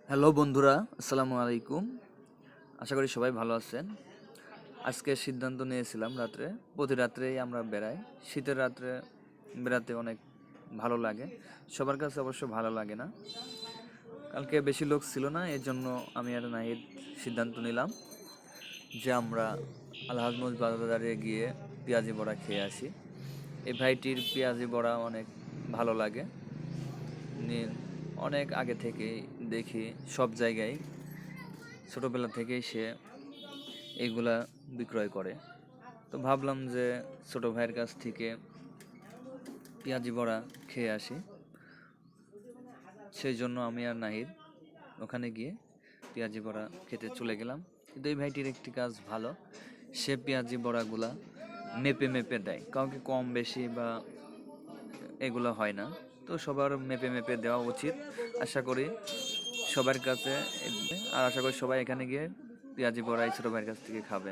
Hello বন্ধুরা, আসসালামু আলাইকুম। আশা করি সবাই ভালো আছেন। আজকে সিদ্ধান্ত নিয়েছিলাম প্রতি রাত্রেই আমরা বেড়াই। শীতের রাত্রে বেড়াতে অনেক ভালো লাগে। সবার কাছে অবশ্য ভালো লাগে না। কালকে বেশি লোক ছিল না, এর জন্য আমি আর নাহিদ সিদ্ধান্ত নিলাম যে আমরা আলহাজমোজ বাজারে গিয়ে পেঁয়াজি বড়া খেয়ে আসি। এই ভাইটির পেঁয়াজি বড়া অনেক ভালো লাগে। অনেক আগে থেকেই দেখি সব জায়গায়, ছোটোবেলা থেকেই সে এইগুলা বিক্রয় করে। তো ভাবলাম যে ছোটো ভাইয়ের কাছ থেকে পেঁয়াজি বড়া খেয়ে আসি। সেই জন্য আমি আর নাহিদ ওখানে গিয়ে পেঁয়াজি বড়া খেতে চলে গেলাম। কিন্তু এই ভাইটির একটি কাজ ভালো, সে পেঁয়াজি বড়াগুলা মেপে মেপে দেয়, কাউকে কম বেশি বা এগুলো হয় না। তো সবার মেপে মেপে দেওয়া উচিত। আশা করি সবার কাছে, আর আশা করি সবাই এখানে গিয়ে পেঁয়াজি বড়া এই ছোটো ভাইয়ের কাছ থেকে খাবে।